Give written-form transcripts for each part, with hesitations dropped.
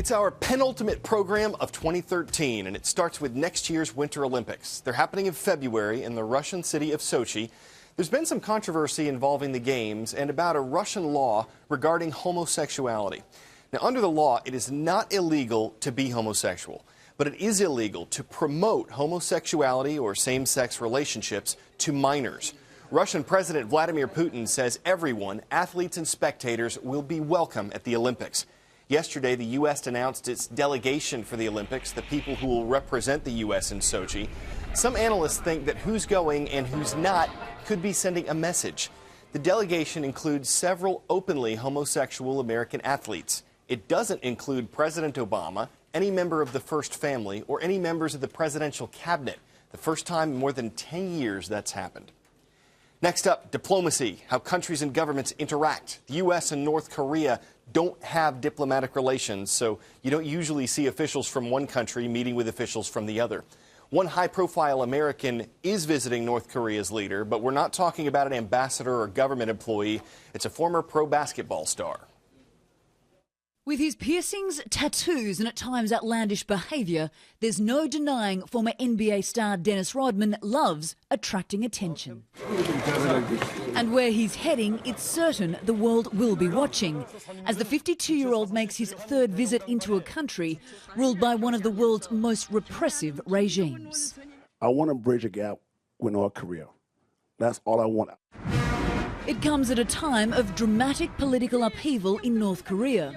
It's our penultimate program of 2013, and it starts with next year's Winter Olympics. They're happening in February in the Russian city of Sochi. There's been some controversy involving the Games and about a Russian law regarding homosexuality. Now, under the law, it is not illegal to be homosexual, but it is illegal to promote homosexuality or same-sex relationships to minors. Russian President Vladimir Putin says everyone, athletes and spectators, will be welcome at the Olympics. Yesterday, the U.S. announced its delegation for the Olympics, the people who will represent the U.S. in Sochi. Some analysts think that who's going and who's not could be sending a message. The delegation includes several openly homosexual American athletes. It doesn't include President Obama, any member of the First Family, or any members of the presidential cabinet. The first time in more than 10 years that's happened. Next up, diplomacy, how countries and governments interact. The U.S. and North Korea don't have diplomatic relations, so you don't usually see officials from one country meeting with officials from the other. One high-profile American is visiting North Korea's leader, but we're not talking about an ambassador or government employee. It's a former pro basketball star. With his piercings, tattoos and at times outlandish behaviour, there's no denying former NBA star Dennis Rodman loves attracting attention. And where he's heading, it's certain the world will be watching, as the 52-year-old makes his third visit into a country ruled by one of the world's most repressive regimes. I want to bridge a gap with North Korea. That's all I want. It comes at a time of dramatic political upheaval in North Korea.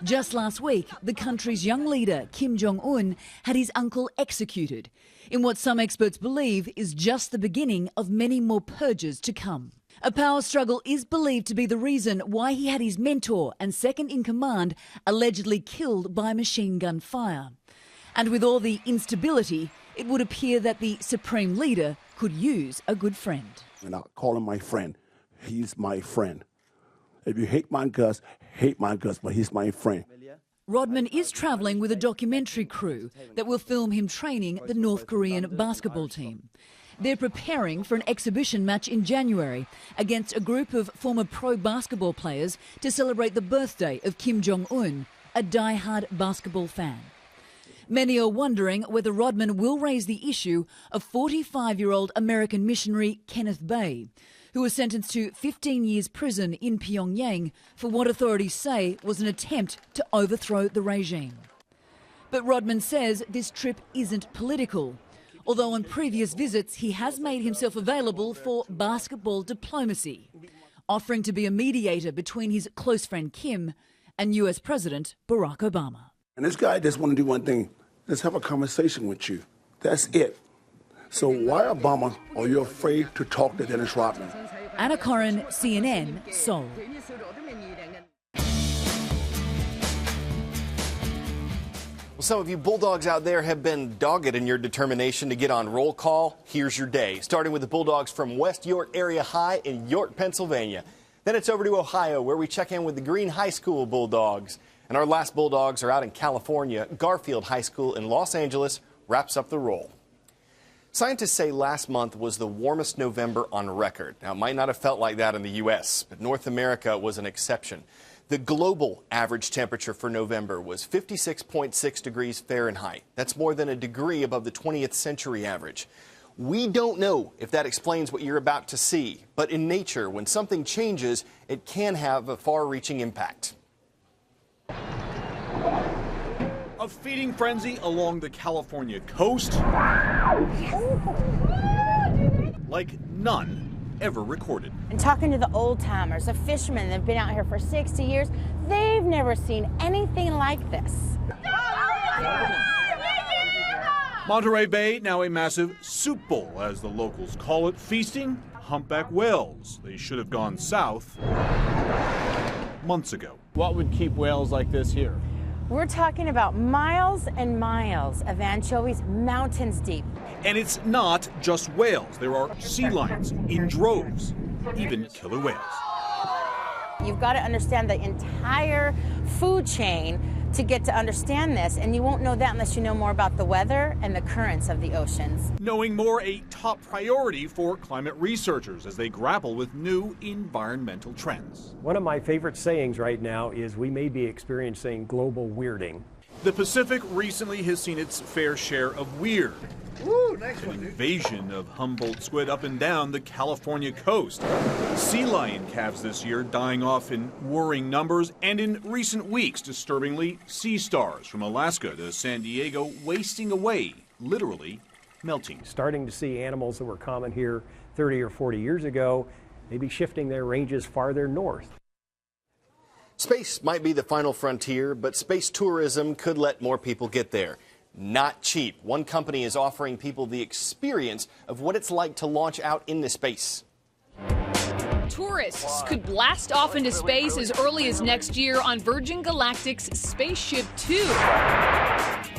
Just last week, the country's young leader, Kim Jong-un, had his uncle executed, in what some experts believe is just the beginning of many more purges to come. A power struggle is believed to be the reason why he had his mentor and second-in-command allegedly killed by machine gun fire. And with all the instability, it would appear that the supreme leader could use a good friend. And I'll call him my friend. He's my friend. If you hate my guts, but he's my friend. Rodman is travelling with a documentary crew that will film him training the North Korean basketball team. They're preparing for an exhibition match in January against a group of former pro basketball players to celebrate the birthday of Kim Jong-un, a die-hard basketball fan. Many are wondering whether Rodman will raise the issue of 45-year-old American missionary Kenneth Bae, who was sentenced to 15 years prison in Pyongyang for what authorities say was an attempt to overthrow the regime. But Rodman says this trip isn't political, although on previous visits he has made himself available for basketball diplomacy, offering to be a mediator between his close friend Kim and US President Barack Obama. And this guy just want to do one thing, let's have a conversation with you. That's it. So why, Obama, are you afraid to talk to Dennis Rodman? Anna Corrin, CNN, Seoul. Well, some of you Bulldogs out there have been dogged in your determination to get on roll call. Here's your day, starting with the Bulldogs from West York Area High in York, Pennsylvania. Then it's over to Ohio, where we check in with the Green High School Bulldogs. And our last Bulldogs are out in California. Garfield High School in Los Angeles wraps up the roll. Scientists say last month was the warmest November on record. Now, it might not have felt like that in the U.S., but North America was an exception. The global average temperature for November was 56.6 degrees Fahrenheit. That's more than a degree above the 20th century average. We don't know if that explains what you're about to see, but in nature, when something changes, it can have a far-reaching impact. A feeding frenzy along the California coast like none ever recorded. And talking to the old timers, the fishermen that have been out here for 60 years, they've never seen anything like this. Monterey Bay, now a massive soup bowl, as the locals call it, feasting humpback whales. They should have gone south months ago. What would keep whales like this here? We're talking about miles and miles of anchovies, mountains deep. And it's not just whales. There are sea lions in droves, even killer whales. You've got to understand the entire food chain to get to understand this, and you won't know that unless you know more about the weather and the currents of the oceans. Knowing more, a top priority for climate researchers as they grapple with new environmental trends. One of my favorite sayings right now is we may be experiencing global weirding. The Pacific recently has seen its fair share of weird. An invasion of Humboldt squid up and down the California coast. Sea lion calves this year dying off in worrying numbers, and in recent weeks, disturbingly, sea stars from Alaska to San Diego wasting away, literally melting. Starting to see animals that were common here 30 or 40 years ago, maybe shifting their ranges farther north. Space might be the final frontier, but space tourism could let more people get there. Not cheap. One company is offering people the experience of what it's like to launch out into space. Tourists could blast off into space as early as next year on Virgin Galactic's Spaceship Two.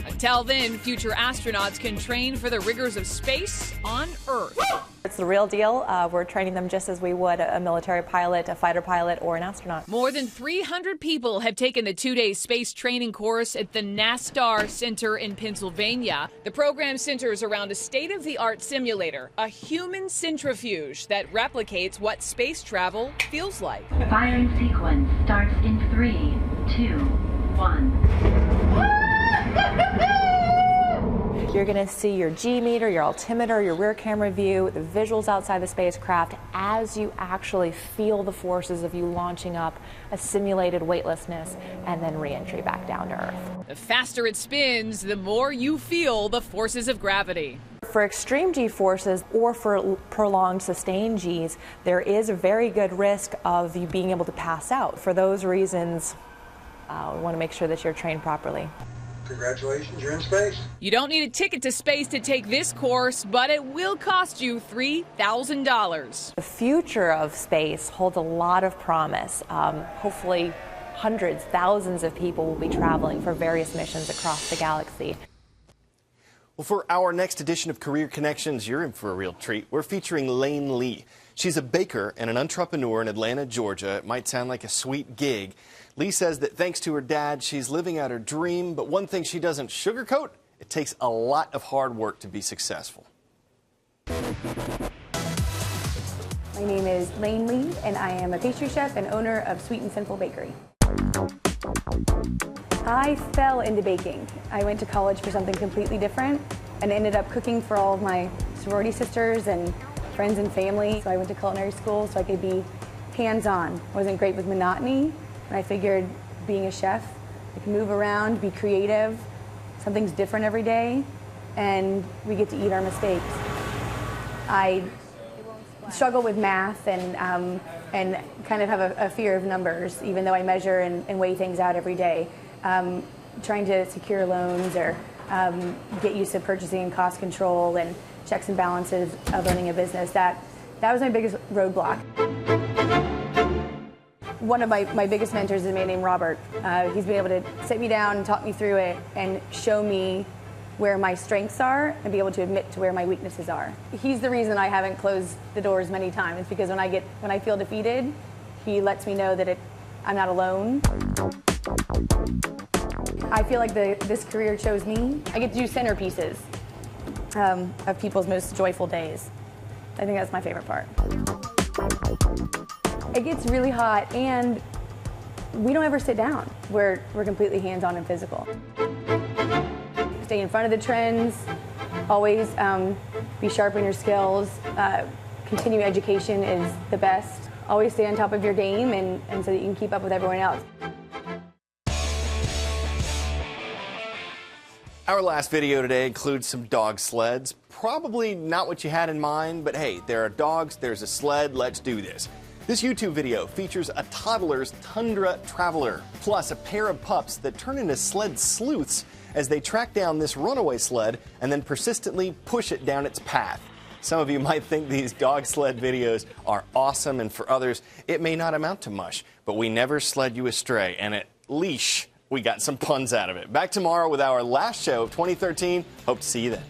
Until then, future astronauts can train for the rigors of space on Earth. It's the real deal. We're training them just as we would a military pilot, a fighter pilot, or an astronaut. More than 300 people have taken the two-day space training course at the NASTAR Center in Pennsylvania. The program centers around a state-of-the-art simulator, a human centrifuge that replicates what space travel feels like. Firing sequence starts in 3, 2, 1. You're going to see your G meter, your altimeter, your rear camera view, the visuals outside the spacecraft as you actually feel the forces of you launching up, a simulated weightlessness, and then re-entry back down to Earth. The faster it spins, the more you feel the forces of gravity. For extreme G forces or for prolonged sustained Gs, there is a very good risk of you being able to pass out. For those reasons, we want to make sure that you're trained properly. Congratulations, you're in space. You don't need a ticket to space to take this course, but it will cost you $3,000. The future of space holds a lot of promise. Hopefully, hundreds, thousands of people will be traveling for various missions across the galaxy. Well, for our next edition of Career Connections, you're in for a real treat. We're featuring Lane Lee. She's a baker and an entrepreneur in Atlanta, Georgia. It might sound like a sweet gig. Lee says that thanks to her dad, she's living out her dream. But one thing she doesn't sugarcoat, it takes a lot of hard work to be successful. My name is Lane Lee, and I am a pastry chef and owner of Sweet and Sinful Bakery. I fell into baking. I went to college for something completely different and ended up cooking for all of my sorority sisters and friends and family. So I went to culinary school so I could be hands-on. I wasn't great with monotony, and I figured being a chef, I can move around, be creative, something's different every day, and we get to eat our mistakes. I struggle with math and kind of have a fear of numbers, even though I measure and weigh things out every day. Trying to secure loans or get used to purchasing and cost control and checks and balances of owning a business, that was my biggest roadblock. One of my biggest mentors is a man named Robert. He's been able to sit me down and talk me through it and show me where my strengths are and be able to admit to where my weaknesses are. He's the reason I haven't closed the doors many times, because when I feel defeated, he lets me know that I'm not alone. I feel like this career chose me. I get to do centerpieces of people's most joyful days. I think that's my favorite part. It gets really hot, and we don't ever sit down. We're completely hands-on and physical. Stay in front of the trends, always be sharp in your skills. Continuing education is the best. Always stay on top of your game and so that you can keep up with everyone else. Our last video today includes some dog sleds. Probably not what you had in mind, but hey, there are dogs, there's a sled, let's do this. This YouTube video features a toddler's Tundra Traveler, plus a pair of pups that turn into sled sleuths as they track down this runaway sled and then persistently push it down its path. Some of you might think these dog sled videos are awesome, and for others, it may not amount to much, but we never sled you astray, and at least we got some puns out of it. Back tomorrow with our last show of 2013. Hope to see you then.